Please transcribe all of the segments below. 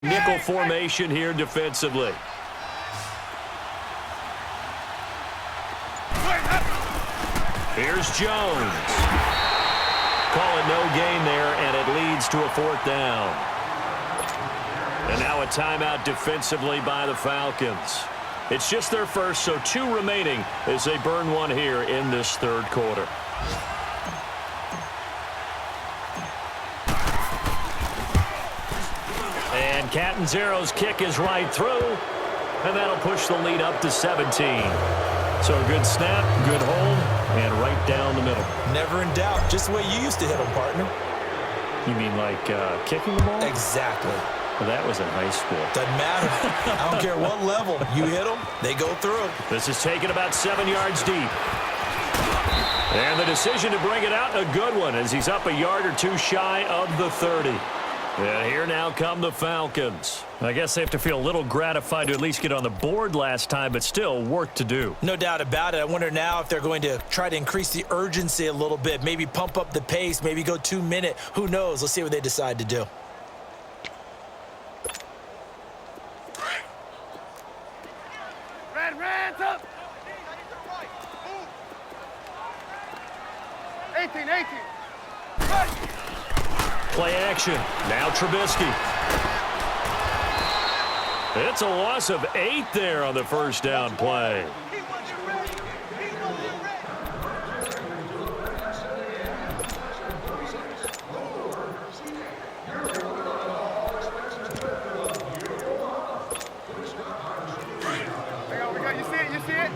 Nickel formation here defensively. Here's Jones. Call it no gain there, and it leads to a fourth down. And now a timeout defensively by the Falcons. It's just their first, so 2 remaining as they burn one here in this third quarter. And Catanzaro's kick is right through, and that'll push the lead up to 17. So a good snap, good hold, and right down the middle. Never in doubt. Just the way you used to hit them, partner. You mean like kicking the ball? Exactly. Well, that was in high school. Doesn't matter. I don't care what level. You hit them, they go through. This is taken about 7 yards deep. And the decision to bring it out, a good one, as he's up a yard or 2 shy of the 30. And here now come the Falcons. I guess they have to feel a little gratified to at least get on the board last time, but still work to do. No doubt about it. I wonder now if they're going to try to increase the urgency a little bit, maybe pump up the pace, maybe go 2-minute. Who knows? Let's see what they decide to do. Hands up. 18. Play action. Now Trubisky. It's a loss of 8 there on the first down play. You see it?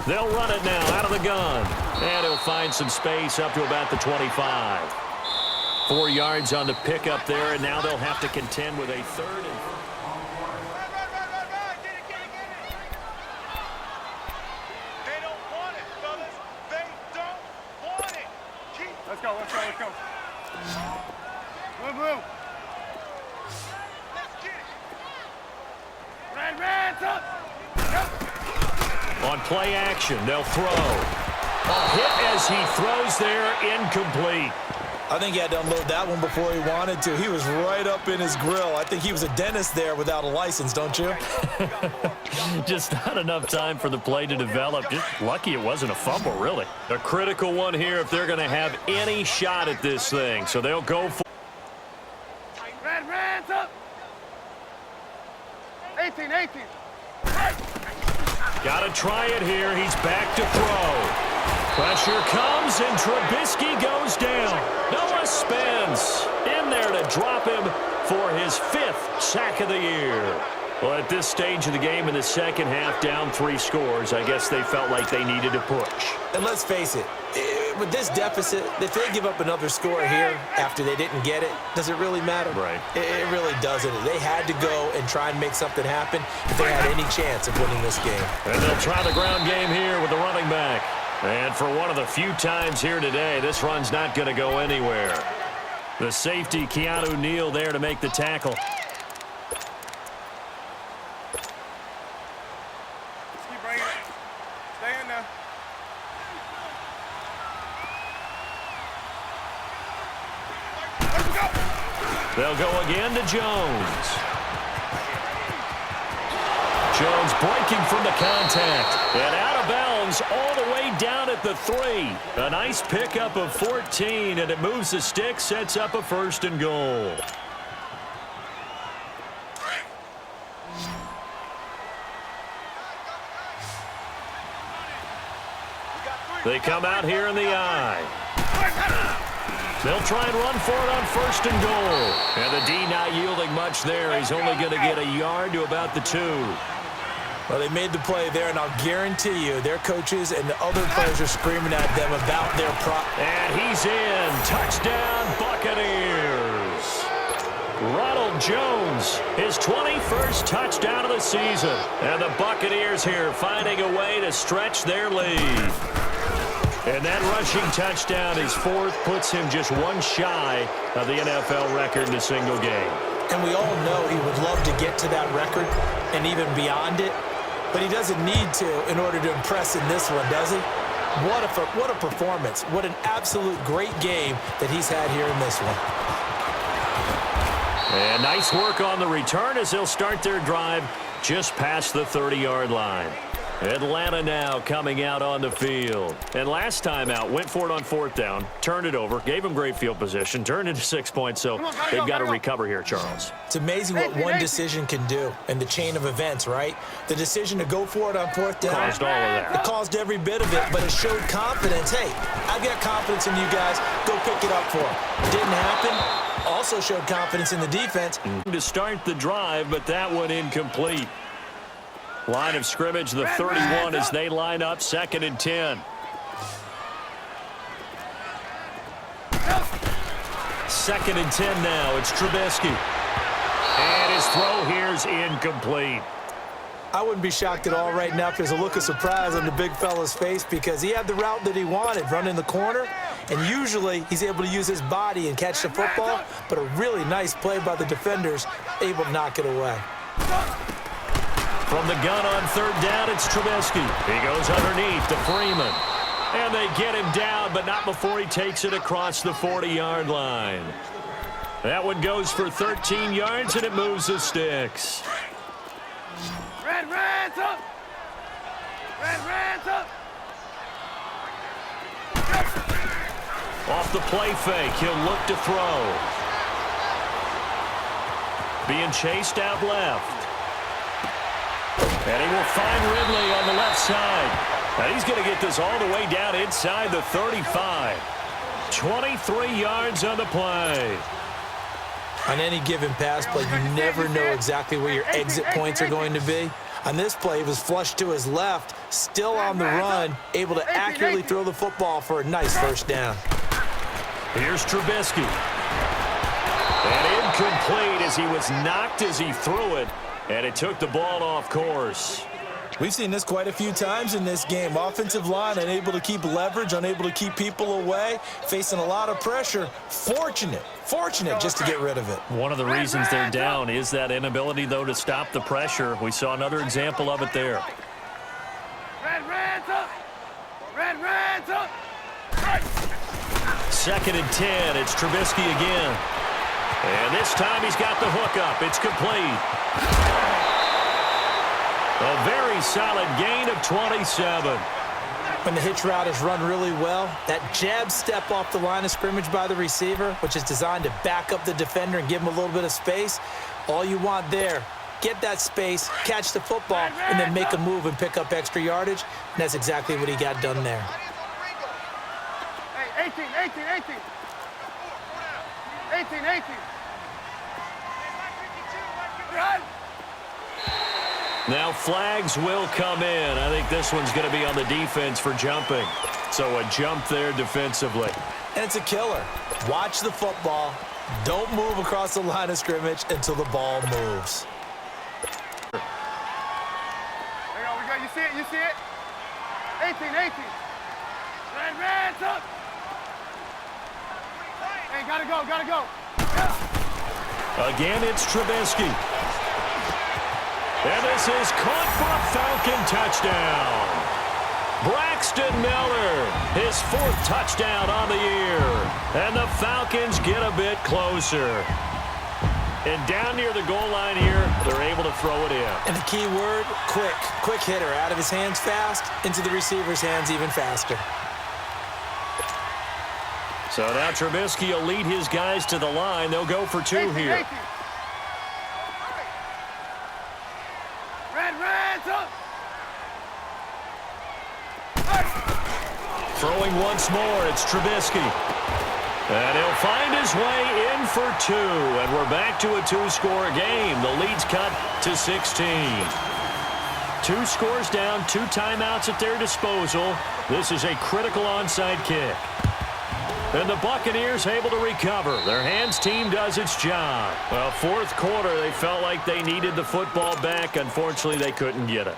They'll run it now out of the gun. And he'll find some space up to about the 25. 4 yards on the pickup there, and now they'll have to contend with a third and... They don't want it, fellas. They don't want it. Let's go. Move. Let's get it. Reds up. On play action, they'll throw. A hit as he throws there, incomplete. I think he had to unload that one before he wanted to. He was right up in his grill. I think he was a dentist there without a license, don't you? Just not enough time for the play to develop. Just lucky it wasn't a fumble, really. A critical one here if they're going to have any shot at this thing. So they'll go for... Reds up. 18. Got to try it here. He's back to throw. Pressure comes, and Trubisky goes down. Noah Spence in there to drop him for his 5th sack of the year. Well, at this stage of the game in the second half, down 3 scores, I guess they felt like they needed to push. And let's face it, with this deficit, if they give up another score here after they didn't get it, does it really matter? Right. It really doesn't. They had to go and try and make something happen if they had any chance of winning this game. And they'll try the ground game here with the running back. And for one of the few times here today, this run's not going to go anywhere. The safety, Keanu Neal, there to make the tackle. Let's keep bringing it. Stay in there. Let's go. They'll go again to Jones. Jones breaking from the contact. And out of bounds all the way down at the 3. A nice pickup of 14, and it moves the stick, sets up a 1st and goal. They come out here in the eye. They'll try and run for it on 1st and goal. And the D not yielding much there. He's only going to get a yard to about the 2. Well, they made the play there, and I'll guarantee you their coaches and the other players are screaming at them about their prop. And he's in. Touchdown, Buccaneers. Ronald Jones, his 21st touchdown of the season. And the Buccaneers here finding a way to stretch their lead. And that rushing touchdown, his 4th, puts him just 1 shy of the NFL record in a single game. And we all know he would love to get to that record and even beyond it. But he doesn't need to in order to impress in this one, does he? What a performance. What an absolute great game that he's had here in this one. And nice work on the return as they'll start their drive just past the 30-yard line. Atlanta now coming out on the field. And last time out, went for it on 4th down, turned it over, gave them great field position, turned into 6 points, so they've got to recover here, Charles. It's amazing what one decision can do in the chain of events, right? The decision to go for it on 4th down. Caused all of that. It caused every bit of it, but it showed confidence. Hey, I've got confidence in you guys. Go pick it up for them. Didn't happen. Also showed confidence in the defense. To start the drive, but that one incomplete. Line of scrimmage, the 31 as they line up, 2nd and 10. Second and 10 now. It's Trubisky. And his throw here's incomplete. I wouldn't be shocked at all right now if there's a look of surprise on the big fella's face because he had the route that he wanted, running the corner, and usually he's able to use his body and catch the football, but a really nice play by the defenders, able to knock it away. From the gun on 3rd down, it's Trubisky. He goes underneath to Freeman. And they get him down, but not before he takes it across the 40-yard line. That one goes for 13 yards, and it moves the sticks. Red's up! Red's up! Off the play fake, he'll look to throw. Being chased out left. And he will find Ridley on the left side. And he's going to get this all the way down inside the 35. 23 yards on the play. On any given pass play, you never know exactly where your exit points are going to be. On this play, he was flushed to his left, still on the run, able to accurately throw the football for a nice 1st down. Here's Trubisky. And incomplete as he was knocked as he threw it. And it took the ball off course. We've seen this quite a few times in this game. Offensive line unable to keep leverage, unable to keep people away, facing a lot of pressure. Fortunate just to get rid of it. One of the reasons they're down is that inability, though, to stop the pressure. We saw another example of it there. Red's up! Red's up! 2nd and 10. It's Trubisky again. And this time he's got the hook up. It's complete. A very solid gain of 27. When the hitch route is run really well, that jab step off the line of scrimmage by the receiver, which is designed to back up the defender and give him a little bit of space, all you want there, get that space, catch the football, and then make a move and pick up extra yardage. And that's exactly what he got done there. Hey, 18. Run! Now flags will come in. I think this one's going to be on the defense for jumping. So a jump there defensively. And it's a killer. Watch the football. Don't move across the line of scrimmage until the ball moves. There we go. You see it? 18. Red's up! Hey, gotta go. Again, it's Trubisky. And this is caught for a Falcon touchdown. Braxton Miller, his 4th touchdown on the year. And the Falcons get a bit closer. And down near the goal line here, they're able to throw it in. And the key word, quick. Quick hitter. Out of his hands fast, into the receiver's hands even faster. So now Trubisky will lead his guys to the line. They'll go for 2 here. Red's up! Throwing once more, it's Trubisky. And he'll find his way in for 2. And we're back to a 2-score game. The lead's cut to 16. 2 scores down, 2 timeouts at their disposal. This is a critical onside kick. And the Buccaneers able to recover. Their hands team does its job. Well, 4th quarter, they felt like they needed the football back. Unfortunately, they couldn't get it.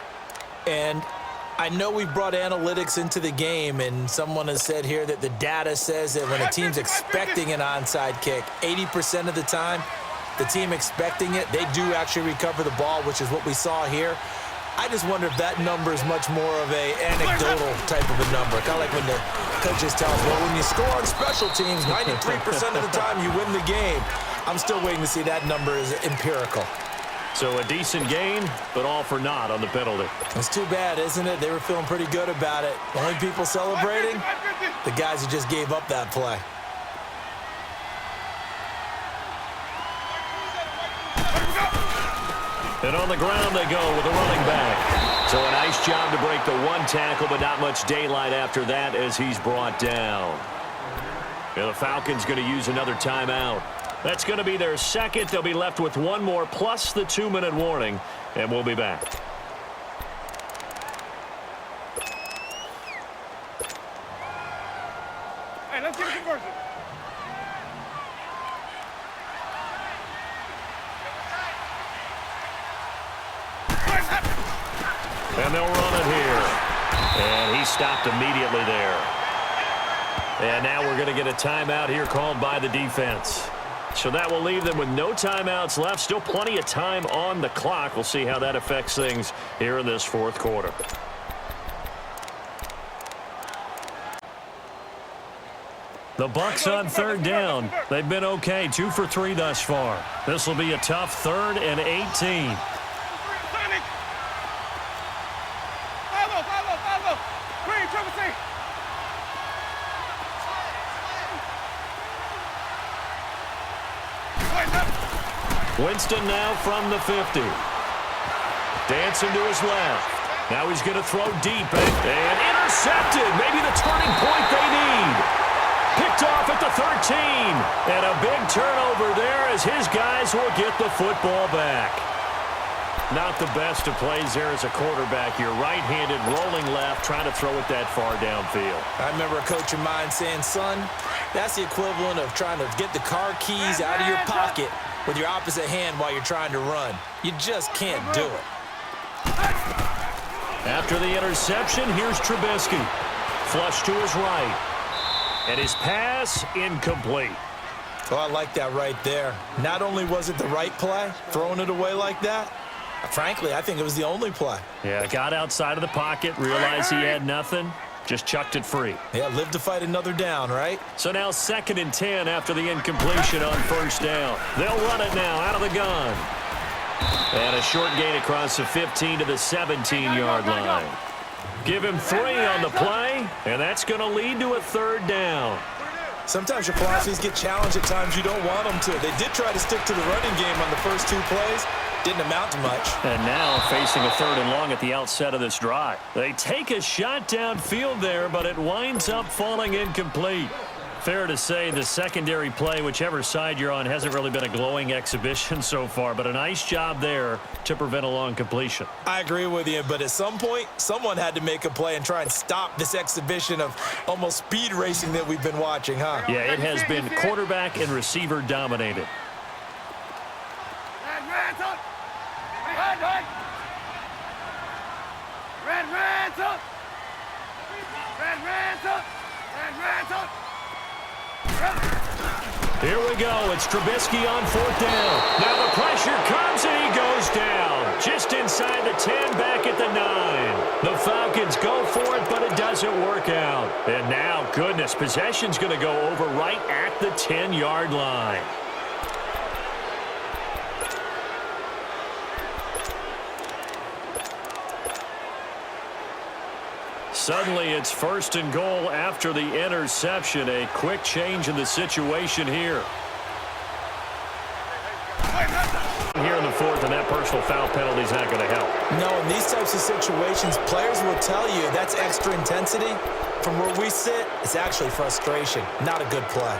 And I know we brought analytics into the game, and someone has said here that the data says that when a team's expecting an onside kick, 80% of the time, the team expecting it, they do actually recover the ball, which is what we saw here. I just wonder if that number is much more of a anecdotal type of a number. Kind of like when the coaches tell us, well, when you score on special teams, 93% of the time you win the game. I'm still waiting to see that number is empirical. So a decent gain, but all for naught on the penalty. It's too bad, isn't it? They were feeling pretty good about it. The only people celebrating, the guys who just gave up that play. And on the ground they go with a running back. So a nice job to break the one tackle, but not much daylight after that as he's brought down. And the Falcons going to use another timeout. That's going to be their second. They'll be left with one more plus the 2-minute warning, and we'll be back. Hey, let's get a conversion. And they'll run it here. And he stopped immediately there. And now we're going to get a timeout here called by the defense. So that will leave them with no timeouts left. Still plenty of time on the clock. We'll see how that affects things here in this fourth quarter. The Bucs on third down. They've been okay, 2 for 3 thus far. This will be a tough 3rd and 18. Winston now from the 50. Dancing to his left. Now he's going to throw deep and intercepted. Maybe the turning point they need. Picked off at the 13. And a big turnover there as his guys will get the football back. Not the best of plays there as a quarterback. You're right-handed, rolling left, trying to throw it that far downfield. I remember a coach of mine saying, son, that's the equivalent of trying to get the car keys out of your pocket with your opposite hand while you're trying to run. You just can't do it. After the interception, here's Trubisky. Flush to his right. And his pass incomplete. Oh, I like that right there. Not only was it the right play, throwing it away like that, frankly, I think it was the only play. Yeah, got outside of the pocket, realized he had nothing, just chucked it free. Yeah, live to fight another down, right? So now 2nd and 10 after the incompletion on first down. They'll run it now out of the gun. And a short gain across the 15 to the 17-yard line. Give him 3 on the play, and that's going to lead to a 3rd down. Sometimes your philosophies get challenged at times you don't want them to. They did try to stick to the running game on the first 2 plays. Didn't amount to much. And now facing a 3rd and long at the outset of this drive. They take a shot downfield there, but it winds up falling incomplete. Fair to say the secondary play, whichever side you're on, hasn't really been a glowing exhibition so far, but a nice job there to prevent a long completion. I agree with you, but at some point, someone had to make a play and try and stop this exhibition of almost speed racing that we've been watching, huh? Yeah, it has been quarterback and receiver dominated. Here we go. It's Trubisky on 4th down. Now the pressure comes and he goes down. Just inside the 10, back at the 9. The Falcons go for it, but it doesn't work out. And now, goodness, possession's going to go over right at the 10-yard line. Suddenly, it's 1st and goal after the interception. A quick change in the situation here. Here in the 4th, and that personal foul penalty is not going to help. No, in these types of situations, players will tell you that's extra intensity. From where we sit, it's actually frustration, not a good play.